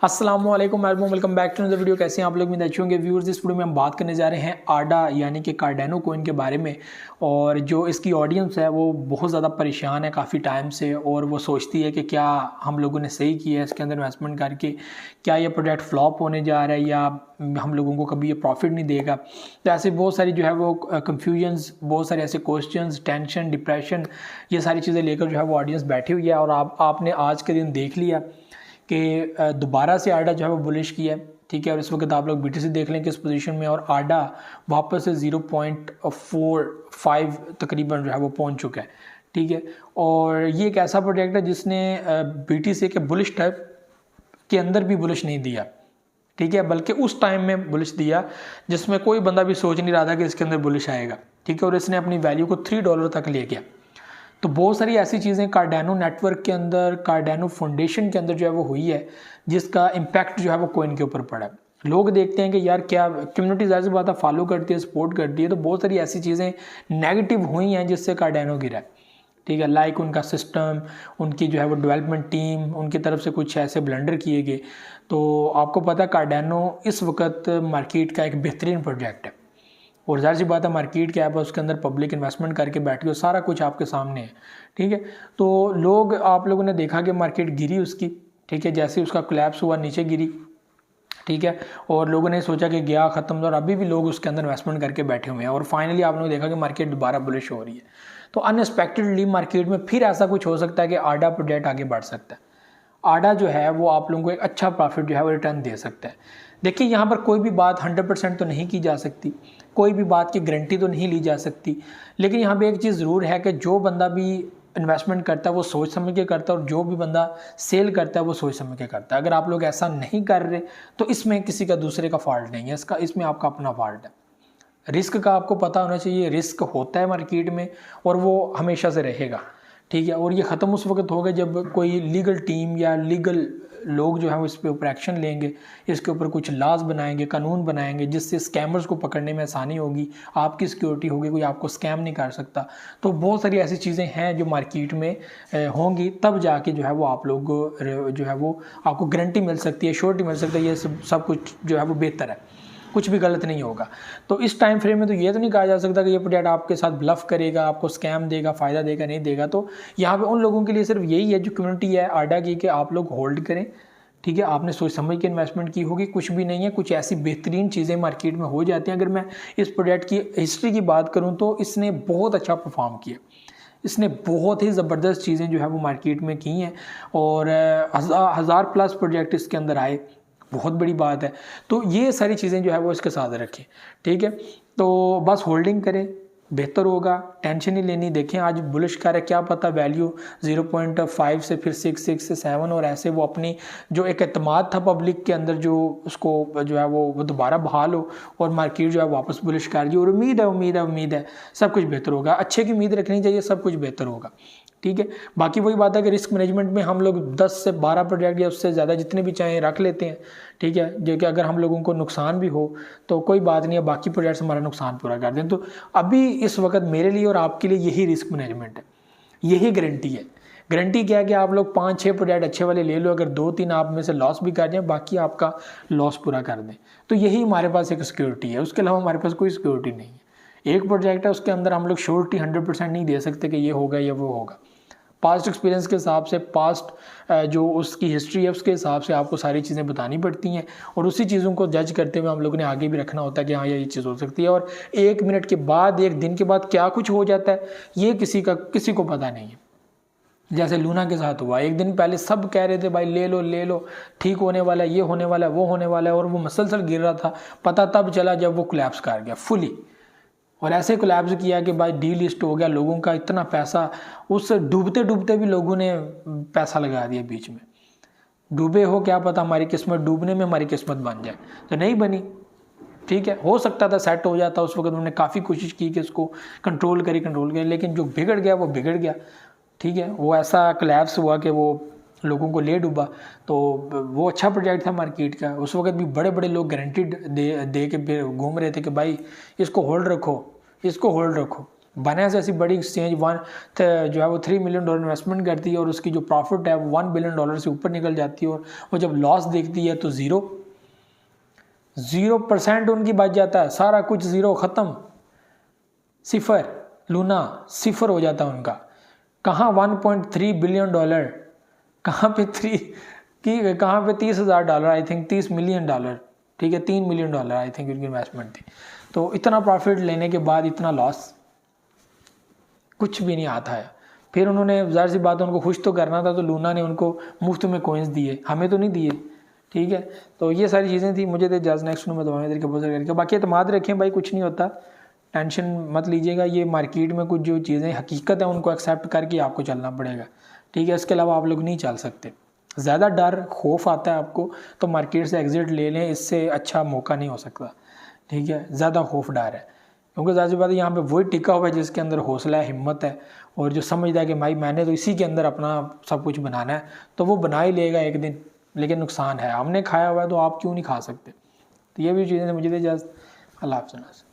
अस्सलाम वालेकुम, welcome back to another video. कैसे हैं आप लोग? उम्मीद अच्छे होंगे। व्यूअर्स, इस वीडियो में हम बात करने जा रहे हैं आडा यानी कि कार्डेनो कोइन के बारे में। और जो इसकी ऑडियंस है वो बहुत ज़्यादा परेशान है काफ़ी टाइम से, और वो सोचती है कि क्या हम लोगों ने सही किया है इसके अंदर इन्वेस्टमेंट करके, क्या ये प्रोजेक्ट फ्लॉप होने जा रहा है या हम लोगों को कभी ये प्रॉफिट नहीं देगा। तो ऐसे बहुत सारी जो है वो कन्फ्यूजन्स, बहुत सारे ऐसे क्वेश्चंस, टेंशन, डिप्रेशन, ये सारी चीज़ें लेकर जो है वो ऑडियंस बैठी हुई है। और आपने आज के दिन देख लिया कि दोबारा से आडा जो है वो बुलिश किया है, ठीक है। और इस वक्त आप लोग BTC देख लें किस पोजीशन में, और आडा वापस से 0.45 तकरीबन जो है वो पहुंच चुका है, ठीक है। और ये एक ऐसा प्रोजेक्ट है जिसने BTC के बुलिश टाइप के अंदर भी बुलिश नहीं दिया, ठीक है, बल्कि उस टाइम में बुलिश दिया जिसमें कोई बंदा भी सोच नहीं रहा था कि इसके अंदर बुलिश आएगा, ठीक है। और इसने अपनी वैल्यू को $3 तक ले गया। तो बहुत सारी ऐसी चीज़ें कार्डेनो नेटवर्क के अंदर, कार्डेनो फाउंडेशन के अंदर जो है वो हुई है, जिसका इम्पैक्ट जो है वो कोइन के ऊपर पड़ा है। लोग देखते हैं कि यार क्या कम्युनिटी ज़ाहिर सी बात है फॉलो करती है, सपोर्ट करती है, तो बहुत सारी ऐसी चीज़ें नेगेटिव हुई हैं जिससे कार्डेनो गिरा है, ठीक है। लाइक उनका सिस्टम, उनकी जो है वो डेवलपमेंट टीम, उनकी तरफ से कुछ ऐसे ब्लंडर किए गए। तो आपको पता है कार्डेनो इस वक्त मार्केट का एक बेहतरीन प्रोजेक्ट है, और ज़ाहिर सी बात है मार्केट क्या है, उसके अंदर पब्लिक इन्वेस्टमेंट करके बैठी हो, सारा कुछ आपके सामने है, ठीक है। तो आप लोगों ने देखा कि मार्केट गिरी उसकी, ठीक है, जैसे उसका कोलैप्स हुआ नीचे गिरी, ठीक है। और लोगों ने सोचा कि गया ख़त्म, और अभी भी लोग उसके अंदर इन्वेस्टमेंट करके बैठे हुए हैं, और फाइनली आप लोगों ने देखा कि मार्केट दोबारा बुलिश हो रही है। तो अनएक्सपेक्टेडली मार्केट में फिर ऐसा कुछ हो सकता है कि आडा प्रोजेक्ट आगे बढ़ सकता है। आडा जो है वो आप लोगों को एक अच्छा प्रॉफिट जो है वो रिटर्न दे सकता है। देखिए, यहाँ पर कोई भी बात 100% तो नहीं की जा सकती, कोई भी बात की गारंटी तो नहीं ली जा सकती, लेकिन यहाँ पे एक चीज़ ज़रूर है कि जो बंदा भी इन्वेस्टमेंट करता है वो सोच समझ के करता है, और जो भी बंदा सेल करता है वो सोच समझ के करता है। अगर आप लोग ऐसा नहीं कर रहे तो इसमें किसी का दूसरे का फॉल्ट नहीं है, इसमें आपका अपना फॉल्ट है। रिस्क का आपको पता होना चाहिए, रिस्क होता है मार्केट में और वो हमेशा से रहेगा, ठीक है। और ये ख़त्म उस वक्त होगा जब कोई लीगल टीम या लीगल लोग जो है वो इस पे ऊपर एक्शन लेंगे, इसके ऊपर कुछ लॉज बनाएंगे, कानून बनाएंगे, जिससे स्कैमर्स को पकड़ने में आसानी होगी, आपकी सिक्योरिटी होगी, कोई आपको स्कैम नहीं कर सकता। तो बहुत सारी ऐसी चीज़ें हैं जो मार्केट में होंगी, तब जाके जो है वो आप लोग जो है वो आपको गारंटी मिल सकती है, श्योरिटी मिल सकती है, ये सब कुछ जो है वो बेहतर है, कुछ भी गलत नहीं होगा। तो इस टाइम फ्रेम में तो ये तो नहीं कहा जा सकता कि ये प्रोजेक्ट आपके साथ ब्लफ करेगा, आपको स्कैम देगा, फ़ायदा देगा, नहीं देगा। तो यहाँ पे उन लोगों के लिए सिर्फ यही है जो कम्युनिटी है आडा की, कि आप लोग होल्ड करें, ठीक है। आपने सोच समझ के इन्वेस्टमेंट की होगी, कुछ भी नहीं है, कुछ ऐसी बेहतरीन चीज़ें मार्केट में हो जाती हैं। अगर मैं इस प्रोजेक्ट की हिस्ट्री की बात करूँ तो इसने बहुत अच्छा परफॉर्म किया, इसने बहुत ही ज़बरदस्त चीज़ें जो है वो मार्केट में की हैं, और हज़ार प्लस प्रोजेक्ट इसके अंदर आए, बहुत बड़ी बात है। तो ये सारी चीज़ें जो है वो इसके साथ रखें, ठीक है। तो बस होल्डिंग करें, बेहतर होगा, टेंशन नहीं लेनी। देखें आज बुलिश कर है, क्या पता वैल्यू 0.5 से फिर 6 से 7, और ऐसे वो अपनी जो एक एतमाद था पब्लिक के अंदर, जो उसको जो है वो दोबारा बहाल हो, और मार्केट जो है वापस बुलिश कर दी। और उम्मीद है सब कुछ बेहतर होगा, अच्छे की उम्मीद रखनी चाहिए, सब कुछ बेहतर होगा, ठीक है। बाकी वही बात है कि रिस्क मैनेजमेंट में हम लोग 10 से 12 प्रोजेक्ट या उससे ज़्यादा जितने भी चाहें रख लेते हैं, ठीक है, जो कि अगर हम लोगों को नुकसान भी हो तो कोई बात नहीं है, बाकी प्रोजेक्ट्स हमारा नुकसान पूरा कर दें। तो अभी इस वक्त मेरे लिए और आपके लिए यही रिस्क मैनेजमेंट है, यही गारंटी है। गारंटी क्या है कि आप लोग 5-6 प्रोजेक्ट अच्छे वाले ले लो, अगर 2-3 आप में से लॉस भी कर जाए, बाकी आपका लॉस पूरा कर दें। तो यही हमारे पास एक सिक्योरिटी है, उसके अलावा हमारे पास कोई सिक्योरिटी नहीं है। एक प्रोजेक्ट है, उसके अंदर हम लोग श्योरिटी 100% नहीं दे सकते कि ये होगा या वो होगा। पास्ट एक्सपीरियंस के हिसाब से, पास्ट जो उसकी हिस्ट्री है उसके हिसाब से आपको सारी चीज़ें बतानी पड़ती हैं, और उसी चीज़ों को जज करते हुए हम लोगों ने आगे भी रखना होता है कि हाँ ये चीज़ हो सकती है। और 1 मिनट के बाद, 1 दिन के बाद क्या कुछ हो जाता है ये किसी को पता नहीं है। जैसे लूना के साथ हुआ, 1 दिन पहले सब कह रहे थे भाई ले लो, ठीक होने वाला है, ये होने वाला है, वो होने वाला है, और वो मसलसल गिर रहा था। पता तब चला जब वो कोलैप्स कर गया फुली, और ऐसे कोलैप्स किया कि भाई डीलिस्ट हो गया, लोगों का इतना पैसा, उस डूबते डूबते भी लोगों ने पैसा लगा दिया बीच में। डूबे हो, क्या पता हमारी किस्मत, डूबने में हमारी किस्मत बन जाए, तो नहीं बनी, ठीक है। हो सकता था सेट हो जाता, उस वक्त उन्होंने काफ़ी कोशिश की कि इसको कंट्रोल करे, लेकिन जो बिगड़ गया वो बिगड़ गया, ठीक है। वो ऐसा कोलैप्स हुआ कि वो लोगों को ले डूबा। तो वो अच्छा प्रोजेक्ट था मार्केट का, उस वक्त भी बड़े बड़े लोग गारंटी दे के घूम रहे थे कि भाई इसको होल्ड रखो, बाइनेंस ऐसी बड़ी एक्सचेंज जो है वो $3 मिलियन इन्वेस्टमेंट करती है और उसकी जो प्रॉफिट है वो $1 बिलियन से ऊपर निकल जाती है, और वो जब लॉस देखती है तो 0% उनकी बच जाता है, सारा कुछ ज़ीरो, ख़त्म, सिफर, लूना सिफर हो जाता है उनका। कहाँ $1.3 बिलियन, कहाँ पे $30,000 आई थिंक, $30 मिलियन, ठीक है, $3 मिलियन आई थिंक उनकी इन्वेस्टमेंट थी। तो इतना प्रॉफिट लेने के बाद इतना लॉस, कुछ भी नहीं आता है। फिर उन्होंने, ज़ाहिर सी बात है, उनको खुश तो करना था, तो लूना ने उनको मुफ्त में कॉइन्स दिए, हमें तो नहीं दिए, ठीक है। तो ये सारी चीज़ें थी, मुझे तो इजाज़त, नेक्स्ट में दवाएं तरीके बहुत करके। बाकी एतमाद रखें भाई, कुछ नहीं होता, टेंशन मत लीजिएगा। ये मार्केट में कुछ जो चीज़ें हकीकत है उनको एक्सेप्ट करके आपको चलना पड़ेगा, ठीक है। इसके अलावा आप लोग नहीं चल सकते। ज़्यादा डर खौफ आता है आपको तो मार्केट से एग्ज़िट ले लें, इससे अच्छा मौका नहीं हो सकता, ठीक है। ज़्यादा खौफ डर है, क्योंकि ज़ाहिर बात है यहाँ पे वही टिका हुआ है जिसके अंदर हौसला है, हिम्मत है, और जो समझदा है कि भाई मैंने तो इसी के अंदर अपना सब कुछ बनाना है, तो वो बना ही लेगा एक दिन। लेकिन नुकसान है, हमने खाया हुआ है तो आप क्यों नहीं खा सकते। तो ये भी चीज़ें मुझे इजाज़त, अल्लाह हाफ़िज़।